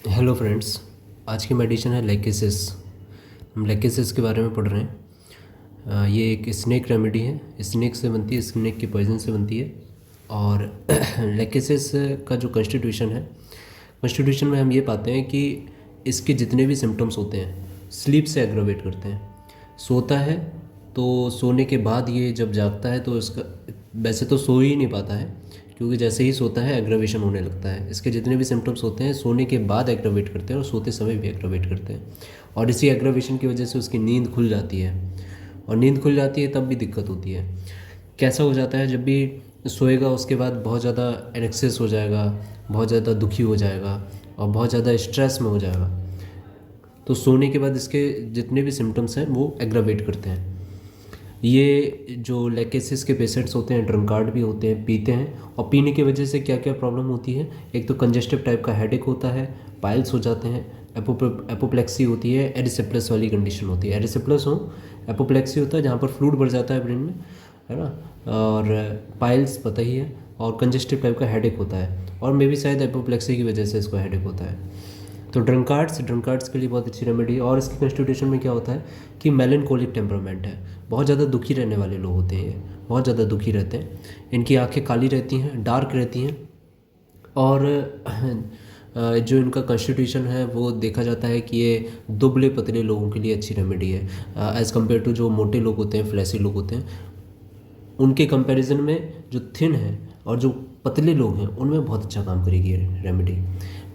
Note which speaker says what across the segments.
Speaker 1: Hello friends. आज की medicine है लेकेसिस। हम लेकेसिस के बारे में पढ़ रहे हैं। ये एक स्नेक रेमेडी है। स्नेक से बनती है, स्नेक की पॉइजन से बनती है। और लेकेसिस का जो कॉन्स्टिट्यूशन है, कॉन्स्टिट्यूशन में हम ये पाते हैं कि इसके जितने भी सिम्टम्स होते हैं स्लीप से एग्रावेट करते हैं। सोता है तो सोने के बाद ये जब जागता है तो इसका वैसे तो सो ही नहीं पाता है, क्योंकि जैसे ही सोता है एग्रावेशन होने लगता है। इसके जितने भी सिम्टम्स होते हैं सोने के बाद एग्रावेट करते हैं और सोते समय भी एग्रावेट करते हैं। और इसी एग्रावेशन की वजह से उसकी नींद खुल जाती है, और नींद खुल जाती है तब भी दिक्कत होती है। कैसा हो जाता है, जब भी सोएगा उसके बाद बहुत ज़्यादा एनेक्सिस हो जाएगा, बहुत ज़्यादा दुखी हो जाएगा और बहुत ज़्यादा स्ट्रेस में हो जाएगा। तो सोने के बाद इसके जितने भी सिम्टम्स हैं वो एग्रावेट करते हैं। ये जो लेकेसिस के पेशेंट्स होते हैं ड्रंकार्ड भी होते हैं, पीते हैं। और पीने की वजह से क्या क्या प्रॉब्लम होती है, एक तो कंजेस्टिव टाइप का हेडेक होता है, पाइल्स हो जाते हैं, एपोप्लेक्सी होती है, एरिसिप्लस वाली कंडीशन होती है। एरिसिप्लस हो, एपोप्लेक्सी होता है जहाँ पर फ्लूइड बढ़ जाता है ब्रेन में, है ना। और पाइल्स पता ही है, और कंजेस्टिव टाइप का हेडेक होता है, और मे भी शायद एपोप्लेक्सी की वजह से इसको हेडेक होता है। तो ड्रंकार्ड्स के लिए बहुत अच्छी रेमेडी है। और इसकी कॉन्स्टिट्यूशन में क्या होता है कि मेलनकोलिक टेम्परामेंट है, बहुत ज़्यादा दुखी रहने वाले लोग होते हैं, बहुत ज़्यादा दुखी रहते हैं। इनकी आंखें काली रहती हैं, डार्क रहती हैं। और जो इनका कॉन्स्टिट्यूशन है वो देखा जाता है कि ये दुबले पतले लोगों के लिए अच्छी रेमेडी है, एज़ कम्पेयर टू जो मोटे लोग होते हैं, फ्लैसी लोग होते हैं। उनके कंपैरिजन में जो थिन है और जो पतले लोग हैं उनमें बहुत अच्छा काम करेगी ये रेमेडी।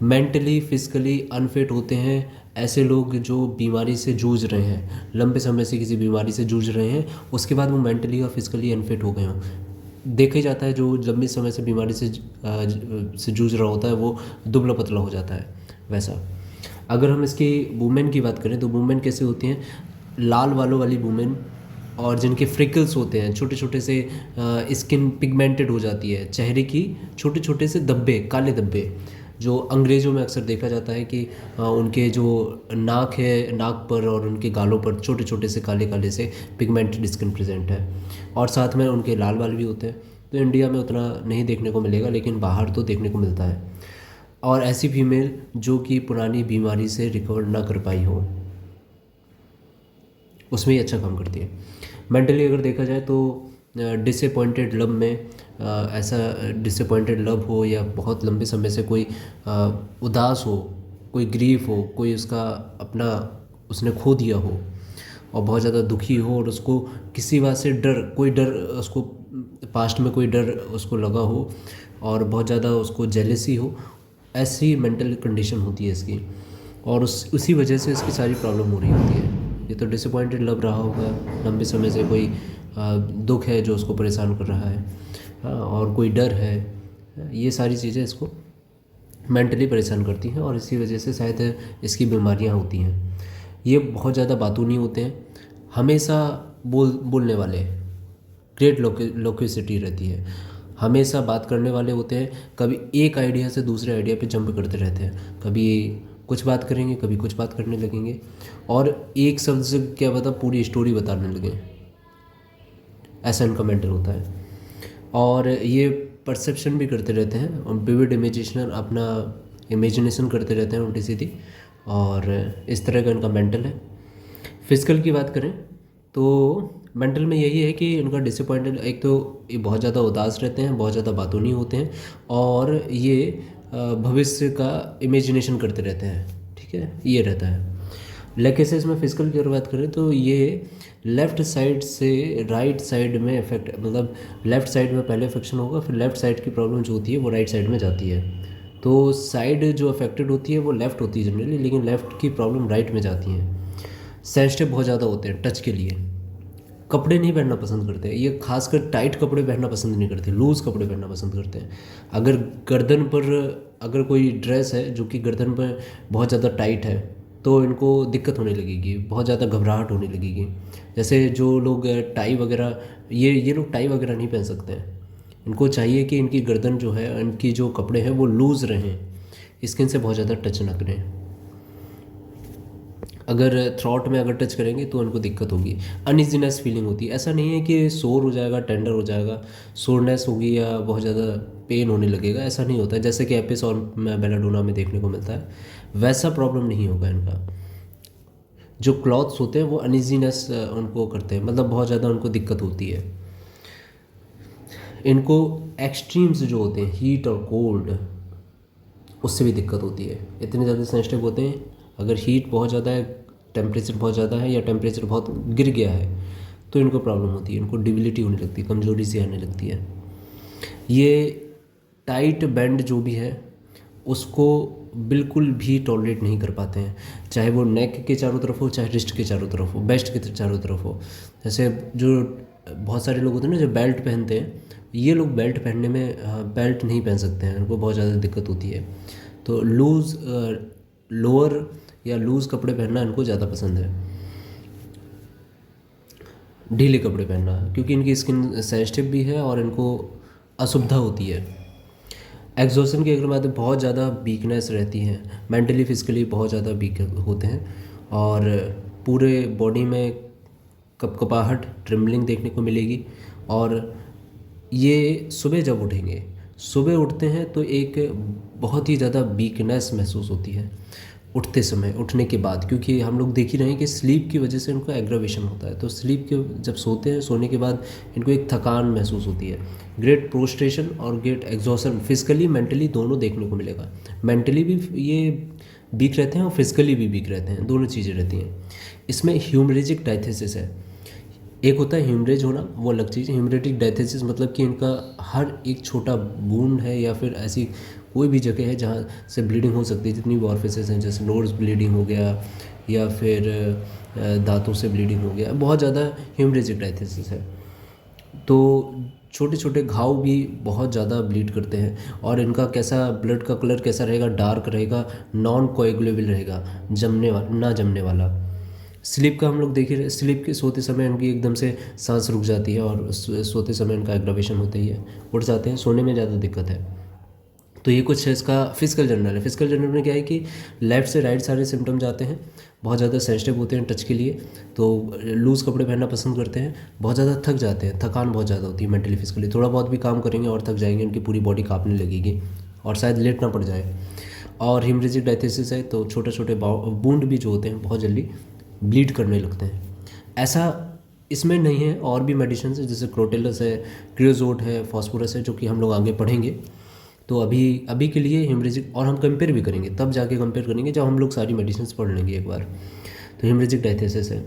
Speaker 1: मेंटली फिजिकली अनफिट होते हैं ऐसे लोग जो बीमारी से जूझ रहे हैं, लंबे समय से किसी बीमारी से जूझ रहे हैं, उसके बाद वो मेंटली और फिजिकली अनफिट हो गए हों। देखा ही जाता है जो लंबे समय से बीमारी से जूझ रहा होता है वो दुबला पतला हो जाता है। वैसा अगर हम इसकी वुमेन की बात करें तो वुमेन कैसे होती हैं, लाल बालों वाली वुमेन, और जिनके फ्रिकल्स होते हैं, छोटे छोटे से स्किन पिगमेंटेड हो जाती है, चेहरे की छोटे छोटे से धब्बे, काले धब्बे, जो अंग्रेज़ों में अक्सर देखा जाता है कि उनके जो नाक है, नाक पर और उनके गालों पर छोटे छोटे से काले काले से पिगमेंटेड स्किन प्रेजेंट है, और साथ में उनके लाल बाल भी होते हैं। तो इंडिया में उतना नहीं देखने को मिलेगा, लेकिन बाहर तो देखने को मिलता है। और ऐसी फीमेल जो कि पुरानी बीमारी से रिकवर ना कर पाई हो, उसमें ही अच्छा काम करती है। मेंटली अगर देखा जाए तो डिसअपॉइंटेड लव में, ऐसा डिसअपॉइंटेड लव हो या बहुत लंबे समय से कोई उदास हो, कोई ग्रीफ हो, कोई उसका अपना उसने खो दिया हो और बहुत ज़्यादा दुखी हो, और उसको किसी बात से डर, कोई डर उसको, पास्ट में कोई डर उसको लगा हो और बहुत ज़्यादा उसको जेलसी हो, ऐसी मेंटल कंडीशन होती है इसकी। और उसी वजह से इसकी सारी प्रॉब्लम हो रही होती है। ये तो डिसअपॉइंटेड लव रहा होगा, लंबे समय से कोई दुख है जो उसको परेशान कर रहा है, हाँ, और कोई डर है। ये सारी चीज़ें इसको मेंटली परेशान करती हैं, और इसी वजह से शायद इसकी बीमारियां होती हैं। ये बहुत ज़्यादा बातूनी होते हैं, हमेशा बोलने वाले, ग्रेट लोक्यूसिटी रहती है, हमेशा बात करने वाले होते हैं। कभी एक आइडिया से दूसरे आइडिया पे जंप करते रहते हैं, कभी कुछ बात करेंगे कभी कुछ बात करने लगेंगे, और एक शब्द से क्या पता पूरी स्टोरी बताने लगे। ऐसा इनका मेंटल होता है। और ये परसेप्शन भी करते रहते हैं, और विविड इमेजिनेशन, अपना इमेजिनेशन करते रहते हैं उल्टी सीधी, और इस तरह का इनका मेंटल है। फिजिकल की बात करें तो मेंटल में यही है कि इनका डिसअपॉइंटेड, एक तो ये बहुत ज़्यादा उदास रहते हैं, बहुत ज़्यादा बातूनी होते हैं, और ये भविष्य का इमेजिनेशन करते रहते हैं। ठीक है, ये रहता है। लेकेसिस में फिजिकल की अगर बात करें तो ये लेफ़्ट साइड से राइट साइड में इफेक्ट, मतलब लेफ़्ट साइड में पहले इफेक्शन होगा, फिर लेफ़्ट साइड की प्रॉब्लम जो होती है वो राइट साइड में जाती है। तो साइड जो अफेक्टेड होती है वो लेफ़्ट होती है जनरली, लेकिन लेफ़्ट की प्रॉब्लम राइट में जाती है। सेंसिटिव बहुत ज़्यादा होते हैं टच के लिए, कपड़े नहीं पहनना पसंद करते हैं, ये खासकर टाइट कपड़े पहनना पसंद नहीं करते, लूज़ कपड़े पहनना पसंद करते हैं। अगर गर्दन पर अगर कोई ड्रेस है जो कि गर्दन पर बहुत ज़्यादा टाइट है तो इनको दिक्कत होने लगेगी, बहुत ज़्यादा घबराहट होने लगेगी। जैसे जो लोग टाई वगैरह, ये लोग टाई वगैरह नहीं पहन सकते हैं। इनको चाहिए कि इनकी गर्दन जो है, इनकी जो कपड़े हैं वो लूज़ रहें, स्किन से बहुत ज़्यादा टच ना करें। अगर थ्रॉट में अगर टच करेंगे तो उनको दिक्कत होगी, अनइजीनेस फीलिंग होती है। ऐसा नहीं है कि सोर हो जाएगा, टेंडर हो जाएगा, सोरनेस होगी या बहुत ज़्यादा पेन होने लगेगा, ऐसा नहीं होता है जैसे कि एपिस और बेलाडोना में देखने को मिलता है, वैसा प्रॉब्लम नहीं होगा इनका। जो क्लॉथ्स होते हैं वो अनइजीनेस उनको करते हैं, मतलब बहुत ज़्यादा उनको दिक्कत होती है। इनको एक्सट्रीम्स जो होते हैं, हीट और कोल्ड, उससे भी दिक्कत होती है। इतने ज़्यादा सेंसिटिव होते हैं, अगर हीट बहुत ज़्यादा है, टेम्परेचर बहुत ज़्यादा है या टेम्परेचर बहुत गिर गया है तो इनको प्रॉब्लम होती है, इनको डिबिलिटी होने लगती है, कमज़ोरी सी आने लगती है। ये टाइट बैंड जो भी है उसको बिल्कुल भी टॉलरेट नहीं कर पाते हैं, चाहे वो नेक के चारों तरफ हो, चाहे रिस्ट के चारों तरफ हो, बेस्ट के चारों तरफ हो। जैसे जो बहुत सारे लोग होते हैं ना जो बेल्ट पहनते हैं, ये लोग बेल्ट पहनने में बेल्ट नहीं पहन सकते हैं, उनको बहुत ज़्यादा दिक्कत होती है। तो लूज़ लोअर या लूज़ कपड़े पहनना इनको ज़्यादा पसंद है, ढीले कपड़े पहनना, क्योंकि इनकी स्किन सेंसिटिव भी है और इनको असुविधा होती है। एग्जॉशन की अगर बात है, बहुत ज़्यादा वीकनेस रहती है, मेंटली फिजिकली बहुत ज़्यादा वीक होते हैं और पूरे बॉडी में कपकपाहट, ट्रिम्बलिंग देखने को मिलेगी। और ये सुबह जब उठेंगे, सुबह उठते हैं तो एक बहुत ही ज़्यादा वीकनेस महसूस होती है उठते समय, उठने के बाद, क्योंकि हम लोग देख ही रहे हैं कि स्लीप की वजह से इनको एग्रावेशन होता है। तो स्लीप के जब सोते हैं, सोने के बाद इनको एक थकान महसूस होती है, ग्रेट प्रोस्ट्रेशन और ग्रेट एग्जॉशन, फिजिकली मेंटली दोनों देखने को मिलेगा। मेंटली भी ये वीक रहते हैं और फिजिकली भी वीक रहते हैं, दोनों चीज़ें रहती हैं। इसमें ह्यूमरेजिक डायथेसिस है, एक होता है ह्यूमरेज होना, वो अलग चीज़। ह्यूमरेटिक डायथेसिस मतलब कि इनका हर एक छोटा बूंद है या फिर ऐसी कोई भी जगह है जहाँ से ब्लीडिंग हो सकती है, जितनी भी ऑरिफिसेस हैं, जैसे नोज़ ब्लीडिंग हो गया या फिर दांतों से ब्लीडिंग हो गया, बहुत ज़्यादा ह्यूमरेजिक डायथेसिस है। तो छोटे छोटे घाव भी बहुत ज़्यादा ब्लीड करते हैं और इनका कैसा ब्लड का कलर कैसा रहेगा, डार्क रहेगा, नॉन कोएगुलेबल रहेगा, ना जमने वाला। स्लीप का हम लोग देख ही रहे, स्लीप के सोते समय इनकी एकदम से सांस रुक जाती है और सोते समय इनका एग्रावेशन होता ही है, उठ जाते हैं, सोने में ज़्यादा दिक्कत है। तो ये कुछ है इसका फिजिकल जनरल है। फिजिकल जनरल में क्या है कि लेफ़्ट से राइट सारे सिम्टम्स आते हैं, बहुत ज़्यादा सेंसिटिव होते हैं टच के लिए, तो लूज़ कपड़े पहनना पसंद करते हैं, बहुत ज़्यादा थक जाते हैं, थकान बहुत ज़्यादा होती है मेंटली फिजिकली, थोड़ा बहुत भी काम करेंगे और थक जाएंगे, उनकी पूरी बॉडी काँपने लगेगी और शायद लेटना पड़ जाए। और हीमरेजिक डायथेसिस है तो छोटे छोटे बूंद भी जो होते हैं बहुत जल्दी ब्लीड करने लगते हैं। ऐसा इसमें नहीं है, और भी मेडिसिन है जैसे क्रोटेलस है, क्रियोजोट है, फास्फोरस है, जो कि हम लोग आगे पढ़ेंगे। तो अभी के लिए हेमरेजिक, और हम कंपेयर भी करेंगे, तब जाके कंपेयर करेंगे जब हम लोग सारी मेडिसिन पढ़ लेंगे एक बार। तो हेमरेजिक डायथेसिस है।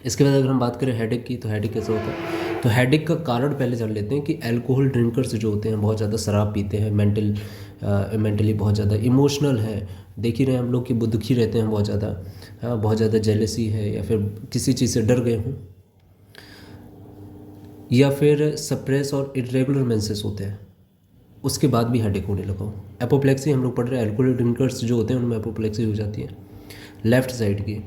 Speaker 1: इसके बाद अगर हम बात करें हेडेक की, तो हेडेक कैसे होता है, तो हेडेक का कारण पहले जान लेते हैं कि अल्कोहल ड्रिंकर्स जो होते हैं बहुत ज़्यादा शराब पीते हैं, मेंटली बहुत ज़्यादा इमोशनल है, देख ही रहे हैं हम लोग कि दुखी रहते हैं बहुत ज़्यादा, हाँ, बहुत ज़्यादा जेलसी है या फिर किसी चीज़ से डर गए हों, या फिर सप्रेस और इरेगुलर मेंसेस होते हैं, उसके बाद भी हेडेक होने लगा हो। एपोप्लेक्सी हम लोग पढ़ रहे हैं, अल्कोहल ड्रिंकर्स जो होते हैं उनमें एपोप्लेक्सी हो जाती है। लेफ़्ट साइड की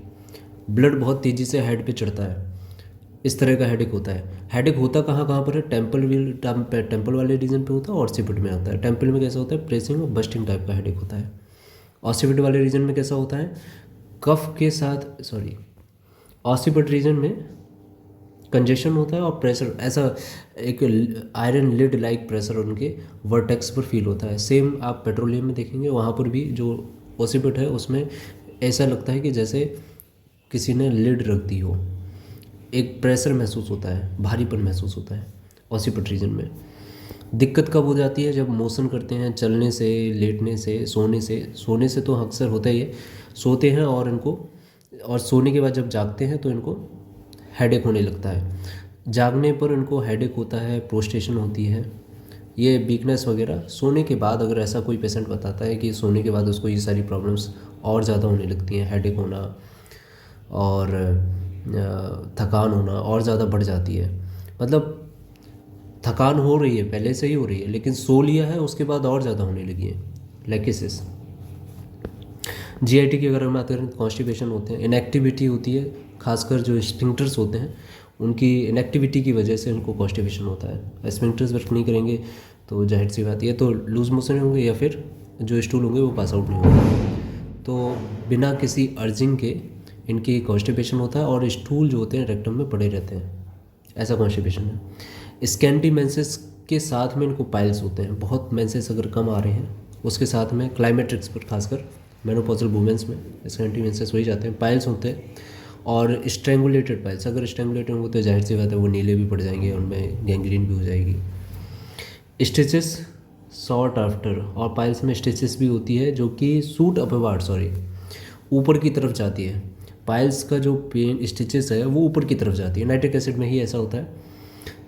Speaker 1: ब्लड बहुत तेज़ी से हेड पे चढ़ता है, इस तरह का हेडेक होता है। हेडेक होता कहाँ कहाँ पर है, टेम्पल वाले रीजन पे होता है, ऑसिपिट में आता है। टेम्पल में कैसा होता है, प्रेसिंग और बस्टिंग टाइप का हेडेक होता है। ऑसिपिट वाले रीजन में कैसा होता है, कफ के साथ, ऑसिपिट रीजन में कंजेशन होता है और प्रेशर, ऐसा एक आयरन लिड लाइक प्रेशर उनके वर्टेक्स पर फील होता है। सेम आप पेट्रोलियम में देखेंगे, वहाँ पर भी जो ऑसिपिट है उसमें ऐसा लगता है कि जैसे किसी ने लिड रख दी हो, एक प्रेशर महसूस होता है, भारीपन महसूस होता है ऑसिपिट रीजन में। दिक्कत कब हो जाती है, जब मोशन करते हैं, चलने से, लेटने से, सोने से तो अक्सर होता ही है, सोते हैं और इनको, और सोने के बाद जब जागते हैं तो इनको हेडेक होने लगता है। जागने पर इनको हेडेक होता है, प्रोस्ट्रेशन होती है, ये वीकनेस वगैरह। सोने के बाद अगर ऐसा कोई पेशेंट बताता है कि सोने के बाद उसको ये सारी प्रॉब्लम्स और ज़्यादा होने लगती हैं, हेडेक होना और थकान होना और ज़्यादा बढ़ जाती है, मतलब थकान हो रही है, पहले से ही हो रही है, लेकिन सो लिया है उसके बाद और ज़्यादा होने लगी है, लेकेसिस। जीआईटी की अगर हम बात करें तो कॉन्स्टिपेशन होते हैं, इनएक्टिविटी होती है, खासकर जो स्फिंक्टर्स होते हैं उनकी इनएक्टिविटी की वजह से उनको कॉन्स्टिपेशन होता है। स्फिंक्टर्स वर्क नहीं करेंगे तो जाहिर सी बात है तो लूज मोशन होंगे या फिर जो स्टूल होंगे वो पास आउट नहीं होंगे। तो बिना किसी अर्जिंग के इनकी कॉन्स्टिपेशन होता है और स्टूल जो होते हैं रेक्टम में पड़े रहते हैं, ऐसा कॉन्स्टिपेशन है। स्कैंटी मेंसेस के साथ में इनको पाइल्स होते हैं, बहुत मेंसेस अगर कम आ रहे हैं उसके साथ में क्लाइमेट्रिक्स पर खासकर मेनोपॉजल वुमेंस में स्कैंटी मेंसेस हो ही जाते हैं, पाइल्स होते हैं। और स्ट्रेंगुलेटेड पाइल्स, अगर स्ट्रेंगुलेटेड होंगे तो जाहिर सी बात है वो नीले भी पड़ जाएंगे, उनमें गैंग्रीन भी हो जाएगी। स्टिचेस शॉर्ट आफ्टर, और पाइल्स में स्टिचेस भी होती है जो कि सूट अपवार्ड ऊपर की तरफ जाती है। पाइल्स का जो पेन स्टिचेस है वो ऊपर की तरफ जाती है, नाइट्रिक एसिड में ही ऐसा होता है।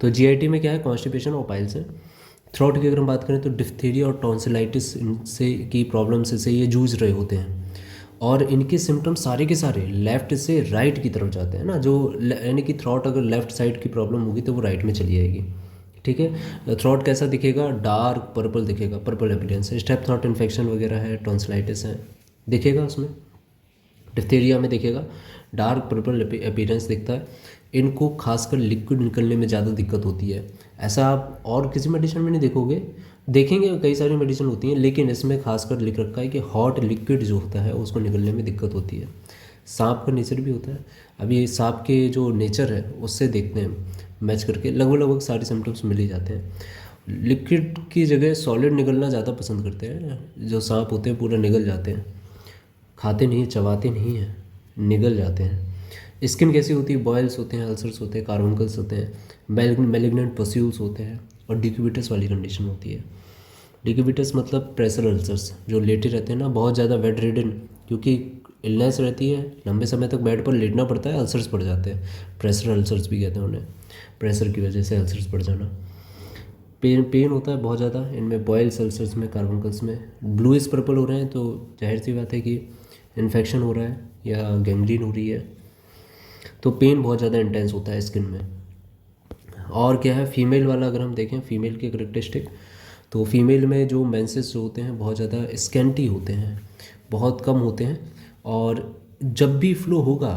Speaker 1: तो जीआईटी में क्या है, कॉन्स्टिपेशन और पाइल्स है। थ्रोट की अगर हम बात करें तो डिफ्थीरिया और टॉन्सिलाइटिस से की प्रॉब्लम से ये जूझ रहे होते हैं, और इनके सिम्टम्स सारे के सारे लेफ़्ट से राइट की तरफ जाते हैं ना, जो यानी कि थ्रोट अगर लेफ़्ट साइड की प्रॉब्लम होगी तो वो राइट में चली जाएगी। ठीक है, थ्रोट कैसा दिखेगा, डार्क पर्पल दिखेगा, पर्पल अपीयरेंस है। स्टेप थ्रोट इन्फेक्शन वगैरह है, टॉन्सिलाइटिस है, दिखेगा उसमें। डिफ्थीरिया में दिखेगा डार्क पर्पल अपीयरेंस दिखता है। इनको खासकर लिक्विड निकलने में ज़्यादा दिक्कत होती है, ऐसा आप और किसी मेडिसिन में नहीं देखोगे, देखेंगे कई सारी मेडिसिन होती हैं, लेकिन इसमें खासकर लिख रखा है कि हॉट लिक्विड जो होता है उसको निकलने में दिक्कत होती है। सांप का नेचर भी होता है, अभी सांप के जो नेचर है उससे देखते हैं मैच करके, लगभग लगभग सारे सिम्टम्स मिल ही जाते हैं। लिक्विड की जगह सॉलिड निकलना ज़्यादा पसंद करते हैं, जो सांप होते हैं पूरा निगल जाते हैं, खाते नहीं, चबाते नहीं हैं, निगल जाते हैं। स्किन कैसी होती है, बॉयल्स होते हैं, अल्सर्स होते हैं, कार्बुंकल्स होते हैं, मैलिग्नेंट पस्यूल्स होते हैं, और डिक्यूबिटस वाली कंडीशन होती है। डिक्यूबिटस मतलब प्रेशर अल्सर्स, जो लेटे रहते हैं ना, बहुत ज़्यादा बेड रिडन, क्योंकि इलनेस रहती है, लंबे समय तक बेड पर लेटना पड़ता है, अल्सर्स पड़ जाते हैं, प्रेशर अल्सर्स भी कहते हैं उन्हें, प्रेशर की वजह से अल्सर्स पड़ जाना। पेन होता है बहुत ज़्यादा इनमें, बॉयल्स अल्सर्स में, कार्बुंकल्स में। ब्लूइश पर्पल हो रहे हैं तो जाहिर सी बात है कि इन्फेक्शन हो रहा है या गैंग्रीन हो रही है। तो पेन बहुत ज़्यादा इंटेंस होता है स्किन में। और क्या है, फीमेल वाला अगर हम देखें, फीमेल के करेक्टरिस्टिक, तो फीमेल में जो मेंसेस जो होते हैं बहुत ज़्यादा स्कैंटी होते हैं, बहुत कम होते हैं, और जब भी फ्लो होगा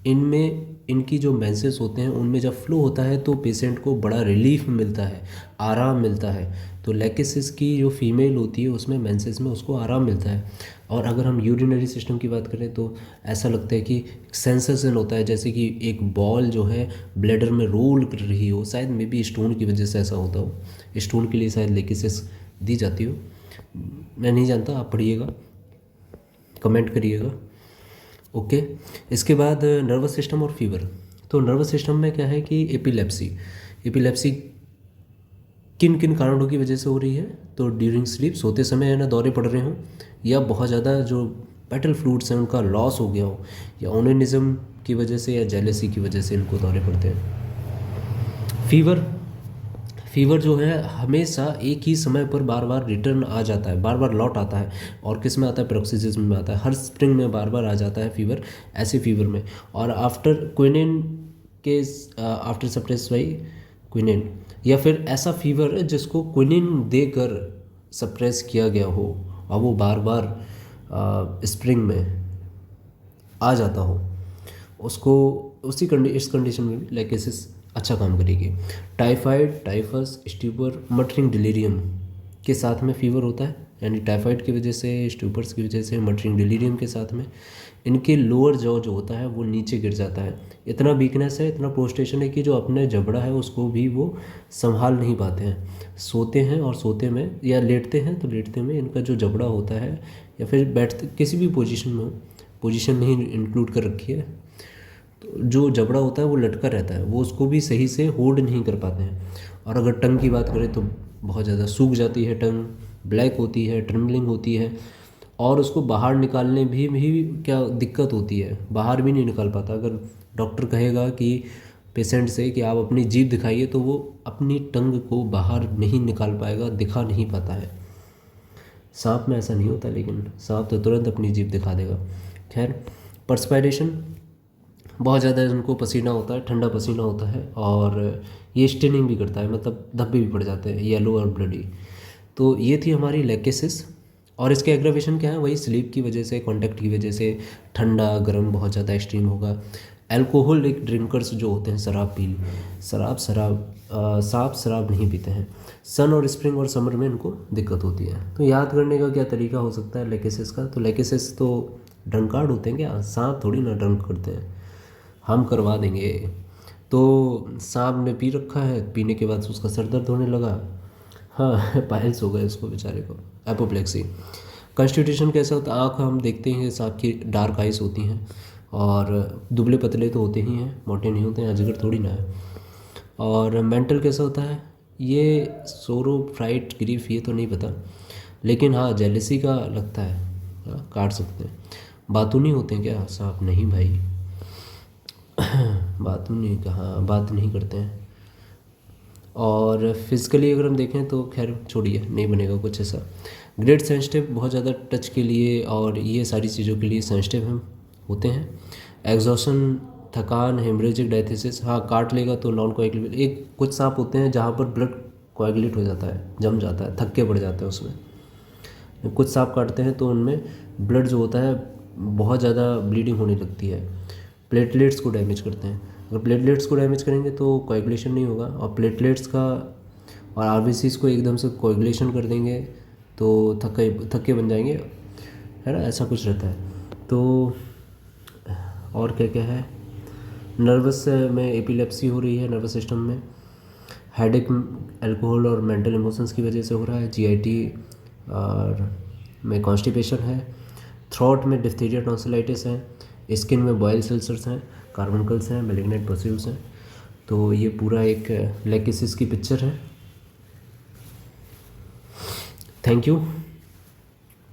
Speaker 1: इनमें, इनकी जो मेंसेस होते हैं उनमें जब फ्लो होता है तो पेशेंट को बड़ा रिलीफ मिलता है, आराम मिलता है। तो लेकेसिस की जो फीमेल होती है उसमें मेंसेस में उसको आराम मिलता है। और अगर हम यूरिनरी सिस्टम की बात करें तो ऐसा लगता है कि सेंसेशन होता है, जैसे कि एक बॉल जो है ब्लैडर में रोल कर रही हो, शायद मे बी स्टोन की वजह से ऐसा होता हो, स्टोन के लिए शायद लेकेसिस दी जाती हो, मैं नहीं जानता, आप पढ़िएगा, कमेंट करिएगा। ओके, इसके बाद नर्वस सिस्टम और फीवर। तो नर्वस सिस्टम में क्या है कि एपिलेप्सी किन किन कारणों की वजह से हो रही है, तो ड्यूरिंग स्लीप, सोते समय है ना दौरे पड़ रहे हों, या बहुत ज़्यादा जो पेटल फ्लूइड्स हैं उनका लॉस हो गया हो, या ओनेनिज्म की वजह से या जेलेसी की वजह से इनको दौरे पड़ते हैं। फीवर जो है हमेशा एक ही समय पर बार बार रिटर्न आ जाता है, बार बार लौट आता है, और किस में आता है, पेरोक्सिज्म में आता है, हर स्प्रिंग में बार बार आ जाता है फीवर, ऐसे फीवर में। और आफ्टर क्विनिन के आफ्टर सप्रेस बाई क्विनिन, या फिर ऐसा फीवर है जिसको क्विनिन देकर सप्रेस किया गया हो और वो बार बार स्प्रिंग में आ जाता हो, उसको इस कंडीशन में भी लेकेसिस अच्छा काम करेगी। टाइफाइड, टाइफस, स्ट्यूपर, मटरिंग डिलीरियम के साथ में फीवर होता है, यानी टाइफाइड की वजह से, स्ट्यूपर्स की वजह से, मटरिंग डिलीरियम के साथ में इनके लोअर जॉ जो होता है वो नीचे गिर जाता है। इतना वीकनेस है, इतना प्रोस्टेशन है कि जो अपने जबड़ा है उसको भी वो संभाल नहीं पाते हैं, सोते हैं और सोते में, या लेटते हैं तो लेटते में इनका जो जबड़ा होता है, या फिर बैठते किसी भी पोजीशन में हो, पोजीशन नहीं इंक्लूड कर रखी है, तो जो जबड़ा होता है वो लटका रहता है, वो उसको भी सही से होल्ड नहीं कर पाते हैं। और अगर टंग की बात करें तो बहुत ज़्यादा सूख जाती है टंग, ब्लैक होती है, ट्रिमलिंग होती है, और उसको बाहर निकालने भी क्या दिक्कत होती है, बाहर भी नहीं निकाल पाता। अगर डॉक्टर कहेगा कि पेशेंट से कि आप अपनी जीभ दिखाइए, तो वो अपनी टंग को बाहर नहीं निकाल पाएगा, दिखा नहीं पाता है। सांप में ऐसा नहीं होता, लेकिन सांप तो तुरंत अपनी जीभ दिखा देगा। खैर, पर्सपायरेशन, बहुत ज़्यादा इनको पसीना होता है, ठंडा पसीना होता है, और ये स्टेनिंग भी करता है, मतलब धब्बे भी पड़ जाते हैं, येलो और ब्लडी। तो ये थी हमारी लेकेसिस। और इसके एग्रावेशन क्या है, वही स्लीप की वजह से, कॉन्टैक्ट की वजह से, ठंडा गर्म बहुत ज़्यादा एक्सट्रीम होगा। एल्कोहलिक ड्रिंकर्स जो होते हैं, शराब नहीं पीते हैं। सन और स्प्रिंग और समर में इनको दिक्कत होती है। तो याद करने का क्या तरीका हो सकता है लेकेसिस का, तो लेकेसिस तो ड्रंकार्ड होते हैं क्या? सांप थोड़ी ना ड्रंक करते हैं, हम करवा देंगे। तो सांप ने पी रखा है, पीने के बाद उसका सर दर्द होने लगा। हाँ पाइल्स हो गए उसको बेचारे को, एपोप्लेक्सी। कॉन्स्टिट्यूशन कैसा होता है? आँख हम देखते हैं सांप की डार्क आइज होती हैं, और दुबले पतले तो होते ही हैं, मोटे नहीं होते हैं, अजगर थोड़ी ना है। और मेंटल कैसा होता है? ये सोरो, फ्राइट, ग्रीफ ये तो नहीं पता, लेकिन हाँ जेलसी का लगता है। हाँ, काट सकते हैं। बातूनी होते हैं क्या सांप? नहीं भाई बातूनी कहाँ, बात नहीं करते हैं। और फिज़िकली अगर हम देखें तो खैर छोड़िए, नहीं बनेगा कुछ ऐसा। ग्रेट सेंसिटिव, बहुत ज़्यादा टच के लिए और ये सारी चीज़ों के लिए सेंसिटिव हम होते हैं। एग्जॉशन, थकान, हेमरेजिक डायथेसिस, हाँ काट लेगा तो नॉन कोएगुलेबल। एक कुछ सांप होते हैं जहाँ पर ब्लड कोएगुलेट हो जाता है, जम जाता है, थक्के पड़ जाते हैं उसमें। कुछ सांप काटते हैं तो उनमें ब्लड जो होता है बहुत ज़्यादा ब्लीडिंग होने लगती है, प्लेटलेट्स को डैमेज करते हैं। अगर प्लेटलेट्स को डैमेज करेंगे तो कोएगुलेशन नहीं होगा, और प्लेटलेट्स का और आरबीसीज को एकदम से कोएगुलेशन कर देंगे तो थक्के बन जाएंगे, है ना, ऐसा कुछ रहता है। तो और क्या क्या है? नर्वस में एपिलेप्सी हो रही है, नर्वस सिस्टम में। हेडेक अल्कोहल और मेंटल इमोशंस की वजह से हो रहा है। जीआईटी और में कॉन्स्टिपेशन है। थ्रोट में डिप्थीरिया टॉन्सिलाइटिस है। स्किन में बॉयल अल्सर्स हैं, कार्बनकल्स हैं, मैलिग्नेंट पस्यूल्स हैं। तो ये पूरा एक लेकिसिस की पिक्चर है। Thank you.